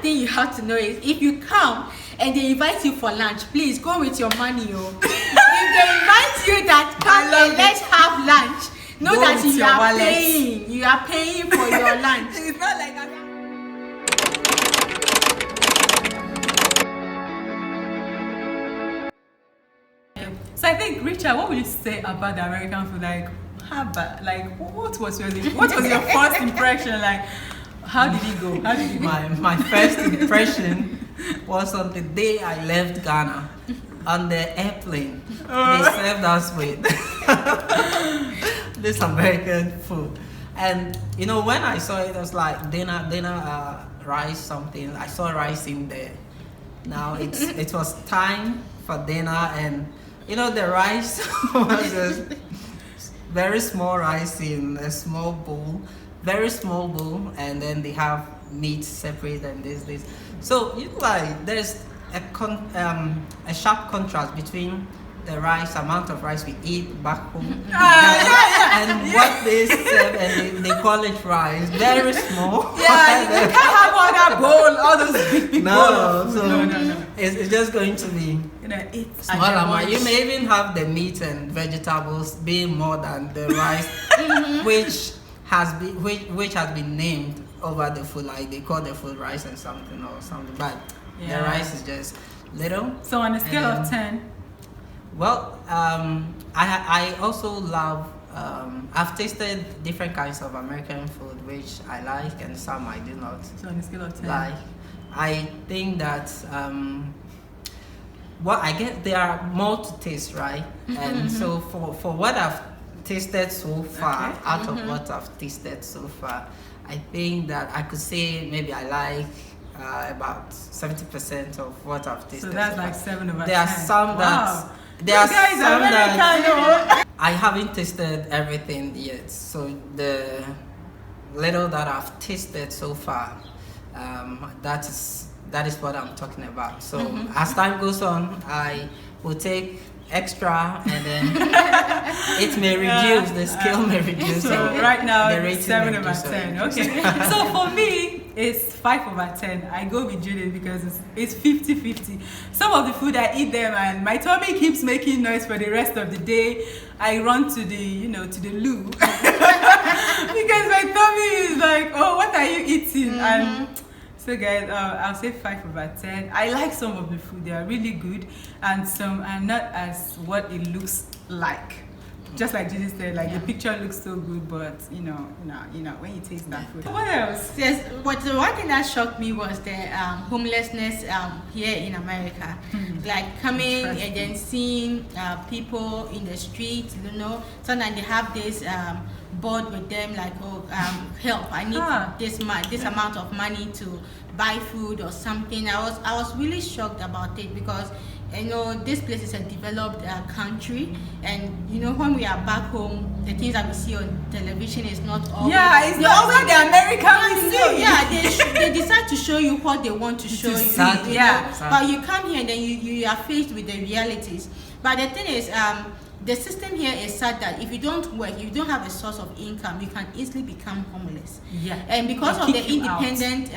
thing you have to know is if you come and they invite you for lunch, please go with your money. Oh. If they invite you that come and let's have lunch, know Go that with you your are wallet. paying. You are paying for your lunch. It's not like that. So I think, Richard, what would you say about the American food? Like, what was your first impression? Like, how did it go? How did it go? My first impression was on the day I left Ghana on the airplane. They served us with this American food, and you know when I saw it, I was like dinner, rice something. I saw rice in there. Now it was time for dinner, and you know the rice was just very small rice in a small bowl, very small bowl, and then they have meat separate and this. So you know, like there's a sharp contrast between the rice, amount of rice we eat back home, and what they serve, and they call it rice, very small. Yeah, you can't have all that bowl, all those big No, bowls. so No. it's just going to be You know, it's small amount. You may even have the meat and vegetables being more than the rice, which has been named over the food, like they call the food rice and something, but the rice is just little. So on a scale of 10. Well, I also love. I've tasted different kinds of American food, which I like, and some I do not So on a scale of 10. like. I think that what I get, there are more to taste, right? And so for what I've tasted so far, Okay. out of what I've tasted so far, I think that I could say maybe I like about 70% of what I've tasted. So that's so like far. 7 over 10. There are some that Wow. there are You guys some are that I haven't tasted everything yet. So the little that I've tasted so far, that is what I'm talking about. So as time goes on, I will take extra, and then it may reduce. The scale may reduce. So and right now the it's rating 7 may over reduce. 10. Okay. So for me, it's 5 over 10. I go with Judith because it's 50-50. Some of the food I eat them and my tummy keeps making noise for the rest of the day. I run to the loo because my tummy is like, oh, what are you eating? And so guys, I'll say 5 over 10. I like some of the food; they are really good, and some are not as what it looks like. Just like Gigi said, like the picture looks so good, but you know, when you taste that food. What else? Yes, but the one thing that shocked me was the homelessness here in America. Like coming and then seeing people in the street, you know, sometimes they have this board with them like, oh, help, I need this amount of money to buy food or something. I was really shocked about it because you know this place is a developed country, and you know when we are back home, the things that we see on television is not always. Yeah, it's not always the American we see. Yeah, they decide to show you what they want to show you. Exactly. Yeah, Exactly. but you come here and then you are faced with the realities. But the thing is, the system here is such that if you don't work, you don't have a source of income, you can easily become homeless. Yeah. And because They of the kick you out. independent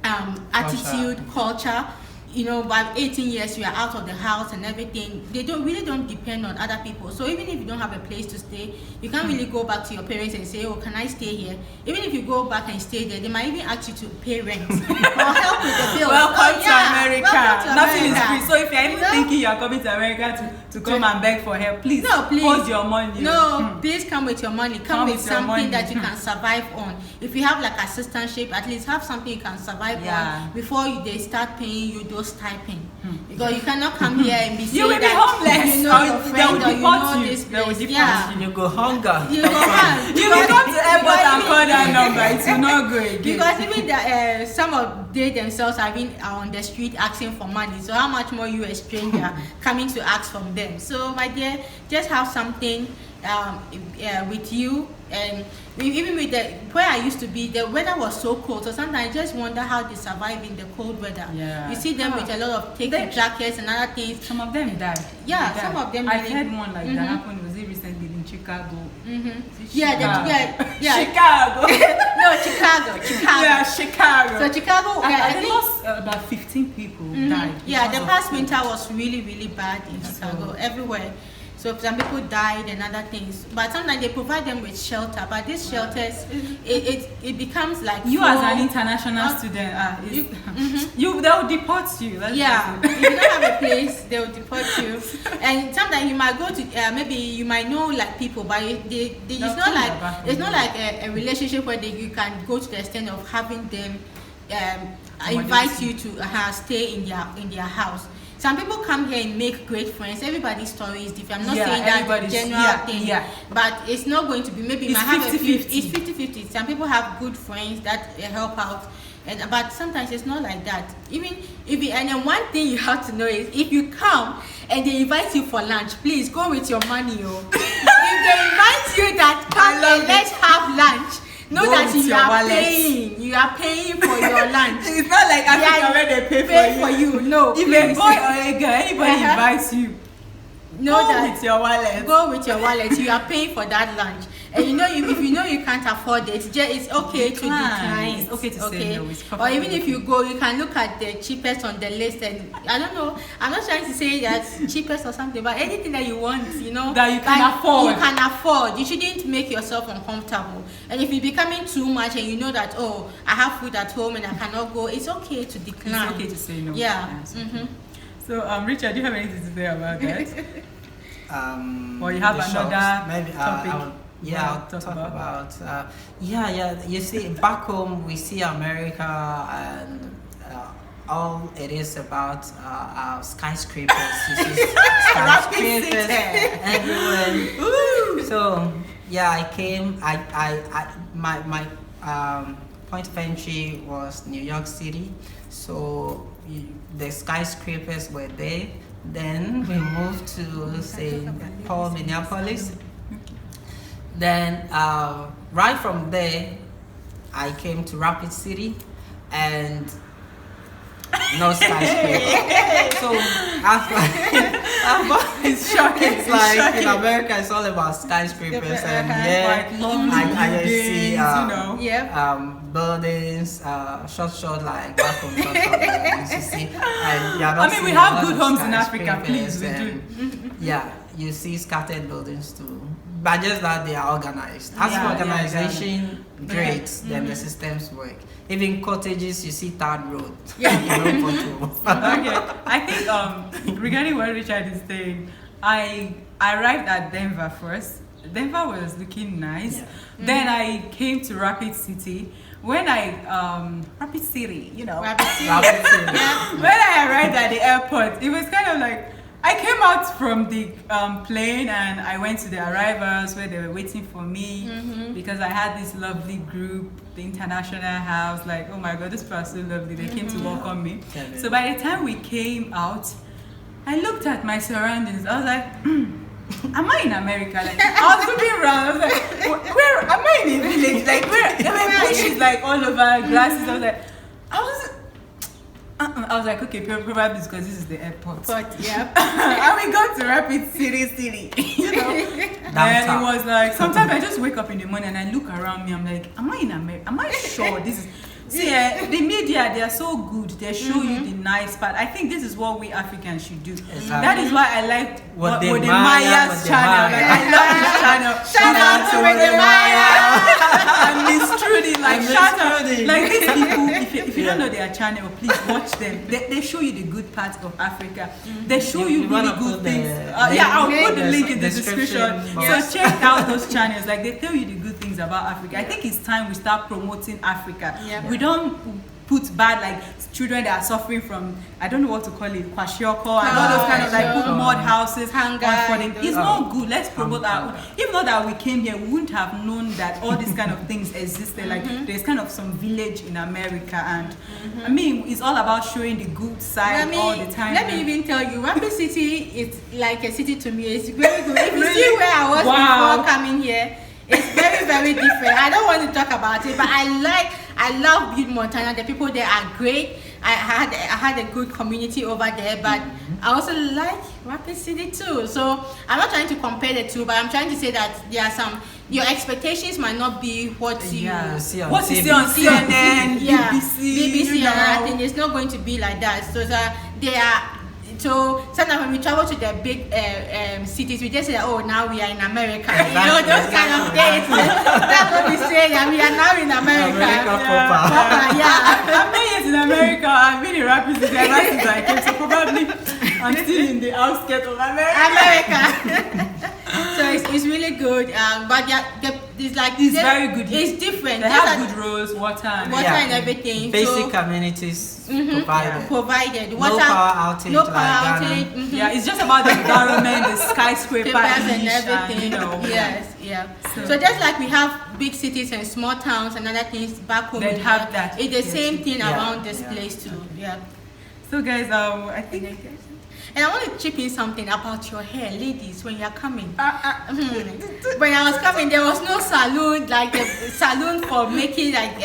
attitude, culture, you know, by 18 years you are out of the house and everything. They don't depend on other people. So even if you don't have a place to stay, you can't really go back to your parents and say, oh, can I stay here? Even if you go back and stay there, they might even ask you to pay rent or help with the bills. Welcome to America. Welcome to Nothing is America. free. So if you're even thinking you're coming to America to come and beg for help, please, hold your money. No, please come with your money. Come with with your something money. that you can survive on. If you have like assistantship, at least have something you can survive Yeah. on before they start paying you those stipend. Because you cannot come here and be saying You will be that homeless. you know Or your they friend will or you deport know you. this They will place. deport Yeah. You go hunger. You can't. You will come to airport Because and call that number. It will not go again. Because even some of they themselves are on the street asking for money. So how much more you a stranger coming to ask from them? So my dear, just have something with you. And even with where I used to be, the weather was so cold. So sometimes I just wonder how they survive in the cold weather. Yeah. You see them with a lot of thick jackets and other things. Some of them died. Yeah, They died. some of them I've really- heard one like that happened. Was it recently in Chicago. Yeah. Chicago. No, Chicago. Yeah, Chicago. So Chicago, I lost about 15 people died. Yeah, the because past of winter was really, really bad in Chicago, everywhere. So some people died and other things. But sometimes they provide them with shelter. But these shelters, it becomes like you as an international student, they'll deport you. If you don't have a place, they'll deport you. And sometimes you might go to maybe you might know like people, but it's not like a relationship where you can go to the extent of having them invite you to stay in their house. Some people come here and make great friends. Everybody's story is different. I'm not saying that general thing, but it's not going to be. Maybe you might have a few. It's 50-50. Some people have good friends that help out, but sometimes it's not like that. Even and then one thing you have to know is if you come and they invite you for lunch, please go with your money. If they invite you that come and let's have lunch. Know that you are paying for your lunch. It's not like Africa where they pay for you. No. If a boy or a girl, anybody invites you, go with your wallet. Go with your wallet. You are paying for that lunch. And if you know you can't afford it, it's okay to decline. It's okay to say no. Or even if you go, you can look at the cheapest on the list. And I don't know. I'm not trying to say that cheapest or something, but anything that you want, that you can afford. You can afford. You shouldn't make yourself uncomfortable. And if it's becoming too much, and you know that I have food at home and I cannot go, it's okay to decline. It's okay to say no. Yeah. So, Richard, do you have anything to say about that? Or you have maybe topic? I'll talk about you see, back home we see America and all it is about skyscrapers. You see skyscrapers everywhere. Ooh. So I came. My point of entry was New York City. So the skyscrapers were there. Then we moved to St. Paul, Minneapolis. Then right from there, I came to Rapid City, and no skyscraper. So it's shocking. It's like in America, it's all about skyscrapers, and I see buildings, short like back home, buildings, you see. And we have good homes in Africa, please. We do. You see scattered buildings too. But just that they are organized. As for organization, great. Then the systems work. Even cottages, you see third road. Okay. I think regarding what Richard is saying, I arrived at Denver first. Denver was looking nice. Yeah. Then I came to Rapid City. When Rapid City. Rapid City. When I arrived at the airport, it was kind of like I came out from the plane and I went to the arrivals where they were waiting for me because I had this lovely group, the international house. Like, oh my God, this people are so lovely. They came to welcome me. So by the time we came out, I looked at my surroundings. I was like, am I in America? Like, I was looking around. I was like, where am I in a village? Like, where? There were bushes like all over, grasses. I was like, okay, probably because this is the airport. But and we got to Rapid City, And it was like, sometimes I just wake up in the morning and I look around me. I'm like, am I in America? Am I sure this is? See, the media, they are so good. They show you the nice part. I think this is what we Africans should do. Exactly. That is why I liked what the Maya's channel. Like, I love this channel. Shout out to the Maya. And Miss Trudy, shout out. Like these people, if you don't know their channel, please watch them. They show you the good parts of Africa. They show you really good things. I'll put the link in the description. So check out those channels. Like, they tell you the good things about Africa. I think it's time we start promoting Africa. We don't put bad, like, children that are suffering from, I don't know what to call it, kwashiorkor and all those kind of like put mud houses for them. It's not good. Let's promote our. If not that we came here, we wouldn't have known that all these kind of things existed. Like, there's kind of some village in America, and I mean, it's all about showing the good side all the time. Let me even tell you, Rapid City is like a city to me. It's very good. If you see where I was before coming here, it's very, very different. I don't want to talk about it, but I I love Butte, Montana. The people there are great. I had a good community over there, but I also like Rapid City too. So I'm not trying to compare the two, but I'm trying to say that there are some, your expectations might not be what you see on what you TV. see on CNN, yeah, BBC, and I think it's not going to be like that. So they are. So sometimes when we travel to the big cities, we just say, "Oh, now we are in America." You know, those kind of things. That's what we say. That we are now in America. Yeah. I've been years in America. I've been in Rapid City ever since I came. So probably I'm still in the outskirts of America. So it's really good. But it's like it's very good. It's different. They have good roads, water and everything. Basic amenities provided. No power outage. No power outage. Yeah, it's just about the environment, the skyscraper and everything. And, yes, yeah. So just like we have big cities and small towns and other things back home, they have that. It's the same thing around this place too. Yeah. So guys, I think. And I want to chip in something about your hair, ladies, when you're coming. When I was coming, there was no salon, like the salon for making like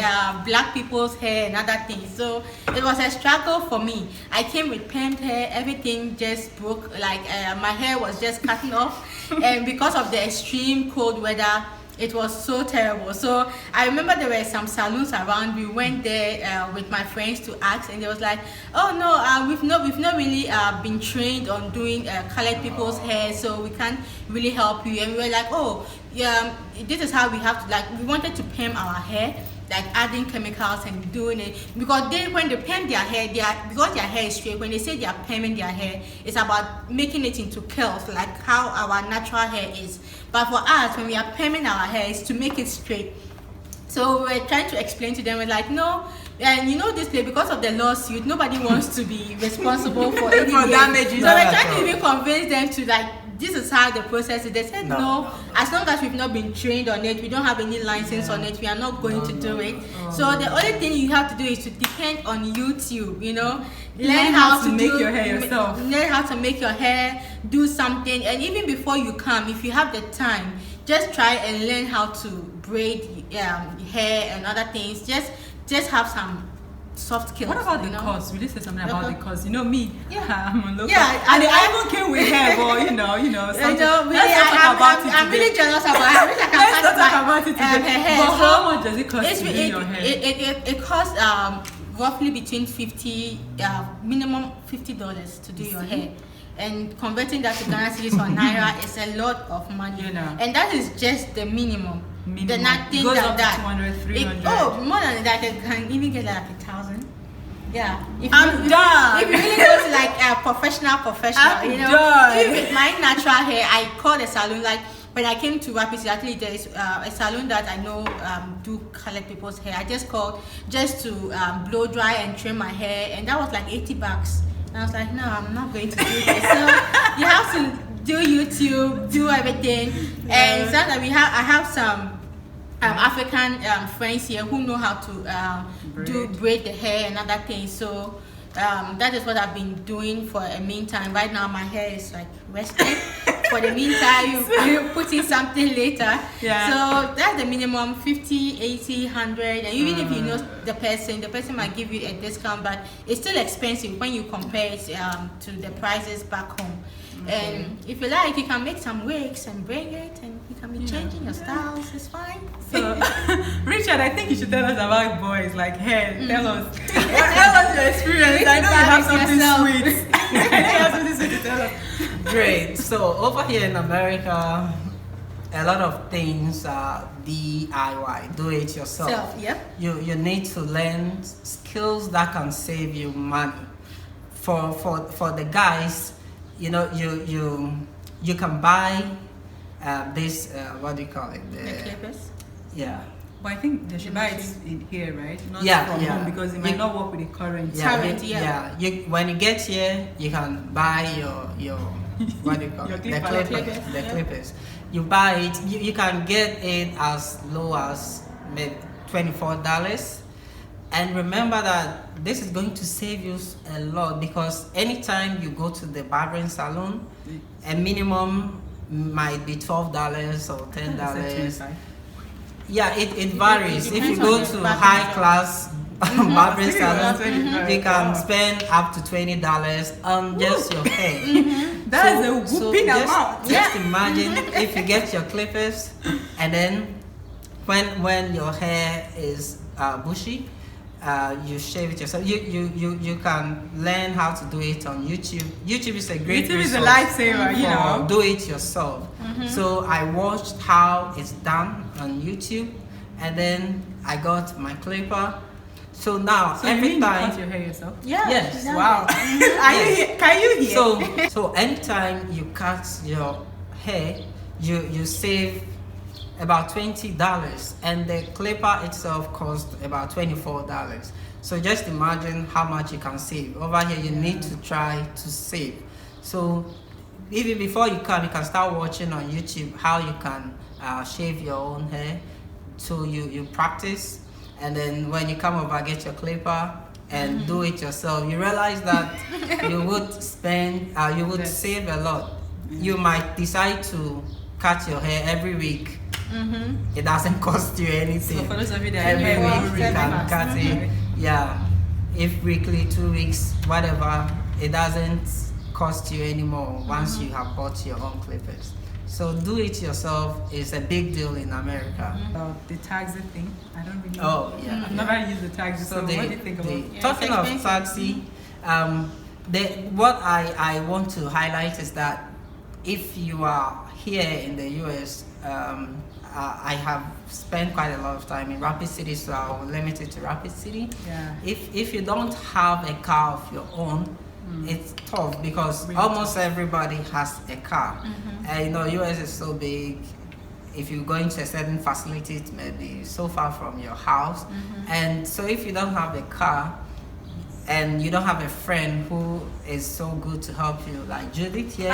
black people's hair and other things. So it was a struggle for me. I came with permed hair, everything just broke, like my hair was just cutting off. And because of the extreme cold weather, it was so terrible. So I remember there were some salons around. We went there with my friends to ask, and they was like, "Oh no, we've not really been trained on doing colored people's hair, so we can't really help you." And we were like, "Oh, yeah, this is how we have to." Like, we wanted to perm our hair, like adding chemicals and doing it, because when they perm their hair, because their hair is straight. When they say they are perming their hair, it's about making it into curls, like how our natural hair is. But for us, when we are perming our hair, it's to make it straight. So we're trying to explain to them, we're like, no, and you know this place, because of the lawsuit, nobody wants to be responsible for any damages. So we're trying to even convince them to, like, this is how the process is. They said no, as long as we've not been trained on it, we don't have any license on it, we are not going to do it. So the only thing you have to do is to depend on YouTube, you know, learn how to make your hair yourself, learn how to make your hair, do something. And even before you come, if you have the time, just try and learn how to braid hair and other things. Just have some soft skills. What about the cost? Will you say something about the cost? You know me, I'm on local. Yeah, and I even came with hair, but you know. Really, I'm really jealous about it. I wish I can let's talk about it today. Her hair. But how much does it cost to do your hair? It costs roughly between minimum $50 to do your hair. And converting that to Ghana cedis or naira is a lot of money. You know. And that is just the minimum. The nothing it goes like up that. To 200, 300. More than that, it can even get like 1,000. Yeah. I'm done. If you really go to like a professional, I'm you know. done. Even with my natural hair, I called a salon. Like when I came to Rapid City, actually there is a salon that I know do colored people's hair. I just called just to blow dry and trim my hair, and that was like $80. And I was like, no, I'm not going to do this. So you have to do YouTube, do everything, and so that I have some African friends here who know how to braid the hair and other things. So that is what I've been doing for a meantime. Right now my hair is like resting. For the meantime, you put in something later. Yeah. So that's the minimum, 50, 80, 100. And even if you know the person might give you a discount, but it's still expensive when you compare it to the prices back home. Okay. And if you like, you can make some wigs and bring it, and you can be changing your styles. It's fine. So, Richard, I think you should tell us about boys, like hair. Tell us your experience. I know you have something sweet. You have something sweet to tell us. Great. So over here in America, a lot of things are DIY, do it yourself. Yep. You need to learn skills that can save you money. For the guys, you know, you can buy this what do you call it? The clippers. Yeah. But I think they should buy it in here, right? Not from home, because it might not work with the current. When you get here, you can buy your what do you call it? The clippers. You buy it. You can get it as low as maybe $24. And remember that this is going to save you a lot, because anytime you go to the barbering salon, a minimum might be $12 or $10. Yeah, it varies. It if you depends go on the to barbering high shop. class barbering salon, $20. you can spend up to $20 on just your hair. That's a whooping just, amount. Just imagine if you get your clippers, and then when your hair is bushy, you shave it yourself. You can learn how to do it on YouTube. YouTube is a great YouTube is a resource lifesaver, you know. do it yourself. So I watched how it's done on YouTube, and then I got my clipper. So now So you every mean you time, cut your hair yourself? Yeah. Yes. exactly. Wow. Can you hear? so anytime you cut your hair, you save about $20, and the clipper itself cost about $24. So just imagine how much you can save. Over here, you need to try to save. So even before you come, you can start watching on YouTube how you can shave your own hair. So you practice, and then when you come over, get your clipper and do it yourself. You realize that you would spend, you would Yes. save a lot. You might decide to cut your hair every week. It doesn't cost you anything. So for those of you that Every hair week will you can really cut fast. it. Yeah, if weekly, 2 weeks, whatever, it doesn't cost you anymore once you have bought your own clippers. So do it yourself is a big deal in America. The taxi thing, I don't really. Oh yeah. I've never used the taxi. So what do you think about it? Yeah, talking it's of expensive. taxi, what I want to highlight is that if you are here in the US, I have spent quite a lot of time in Rapid City, so I'll limit it to Rapid City. Yeah. If you don't have a car of your own, it's tough because Really almost everybody has a car. And you know, US is so big. If you go into a certain facility, it may be so far from your house. And so if you don't have a car and you don't have a friend who is so good to help you, like Judith here,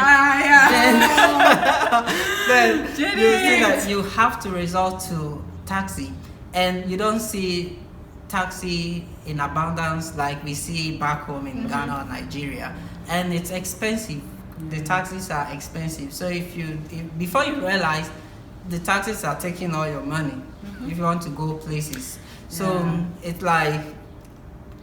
then you see that you have to resort to taxi. And you don't see taxi in abundance like we see back home in Ghana or Nigeria. And it's expensive. The taxis are expensive. So if before you realize, the taxis are taking all your money if you want to go places. So it's like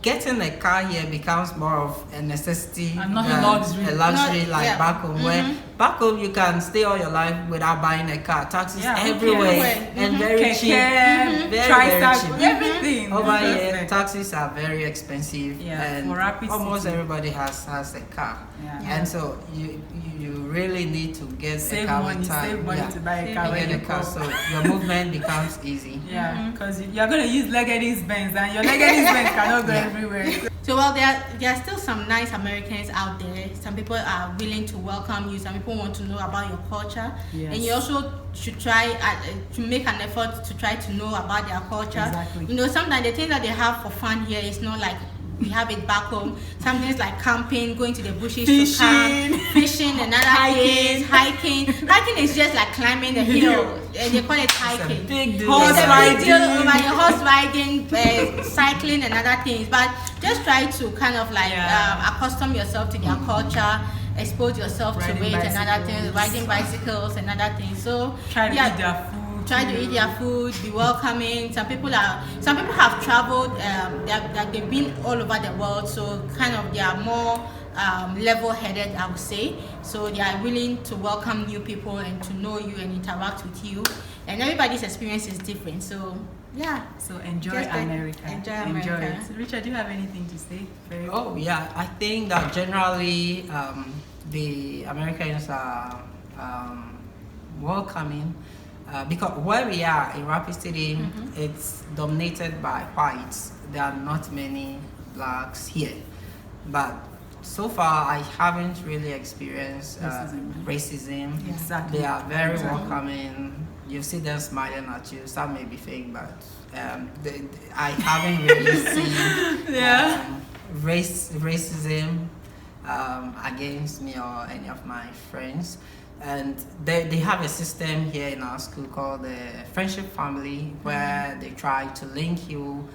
getting a car here becomes more of a necessity And not a than luxury. a luxury Not- like yeah. back home. Where back home you can stay all your life without buying a car. Taxis Yeah, everywhere everywhere. and very cheap. Keke, Very, tricycle, cheap. everything. Over That's here, it. taxis are very expensive, Yeah, and for Rapid almost City. everybody has a car. Yeah. And so you really need to get Save a car money, with time. save money to buy a Save car money. when Get you a car, go. so your movement becomes easy. Yeah, because you're going to use Legady's Benz, and your Legady's Benz cannot go Yeah. everywhere. So while there are still some nice Americans out there, some people are willing to welcome you, some people want to know about your culture, Yes. and you also should try to make an effort to try to know about their culture. Exactly. You know, sometimes the things that they have for fun here is not like we have it back home. Some things like camping, going to the bushes to camp, fishing, and other things, hiking. Hiking is just like climbing the hill, and they call it It's a hiking. big deal. Horse It's a big riding. deal over your horse riding, cycling, and other things. But just try to kind of like accustom yourself to their culture, expose yourself Riding to it, and other bicycles. things, riding bicycles and other things. So Try to eat their food. Try to eat their food, be welcoming. Some people have traveled, they've been all over the world, so kind of they are more level-headed, I would say. So they are willing to welcome new people and to know you and interact with you. And everybody's experience is different. So yeah. So enjoy Just America. enjoy America. it. So Richard, do you have anything to say? Oh yeah, I think that generally the Americans are welcoming because where we are in Rapid City, it's dominated by whites. There are not many blacks here, but so far I haven't really experienced racism. Exactly. They are very welcoming. You see them smiling at you. Some may be fake, but I haven't really seen racism against me or any of my friends. And they have a system here in our school called the Friendship Family, where they try to link you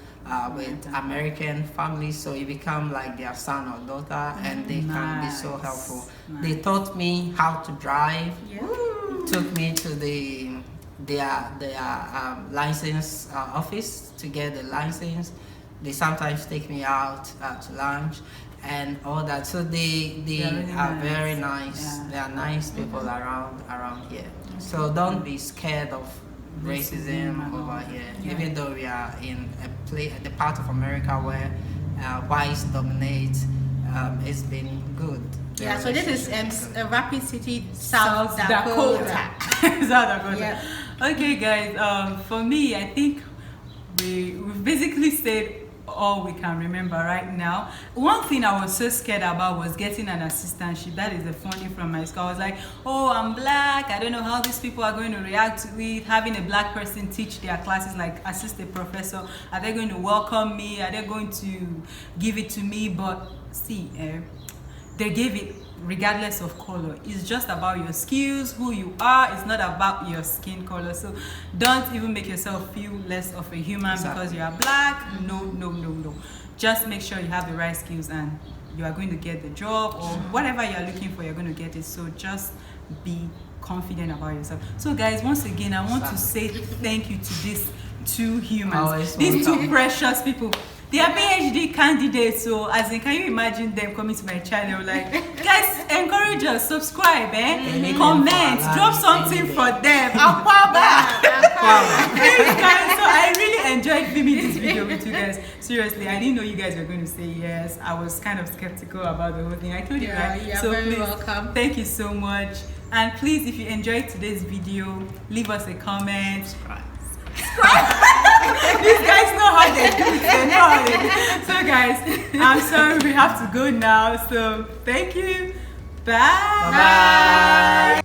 with American families, so you become like their son or daughter, and they can be so helpful. They taught me how to drive, took me to the their license office to get the license. They sometimes take me out to lunch and all that. So they really are nice. very nice. Yeah. They are nice people around here. So don't be scared of racism over here. Yeah. Even though we are in the part of America where whites dominate, it's been good. The Yeah, so this is relationship a Rapid City, South Dakota. South Dakota. Yeah. Okay, guys. For me, I think we've basically said all we can remember right now. One thing I was so scared about was getting an assistantship. That is the funny from my school. I was like, oh, I'm black. I don't know how these people are going to react to it. Having a black person teach their classes, like assist a professor. Are they going to welcome me? Are they going to give it to me? But see, they gave it regardless of color. It's just about your skills, who you are. It's not about your skin color. So don't even make yourself feel less of a human because you are black. No. Just make sure you have the right skills and you are going to get the job, or whatever you're looking for, you're going to get it. So just be confident about yourself. So guys, once again, I want to say thank you to these two humans, these two precious people. They are PhD candidates, so as in, can you imagine them coming to my channel like, guys, encourage us, subscribe, comment, drop something for them. Please, guys. So I really enjoyed filming this video with you guys. Seriously, I didn't know you guys were going to say yes. I was kind of skeptical about the whole thing. I told you, right? You're So very please, welcome. thank you so much. And please, if you enjoyed today's video, leave us a comment. These guys know how they do it. They know how they do it. So guys, I'm sorry we have to go now. So thank you. Bye. Bye-bye.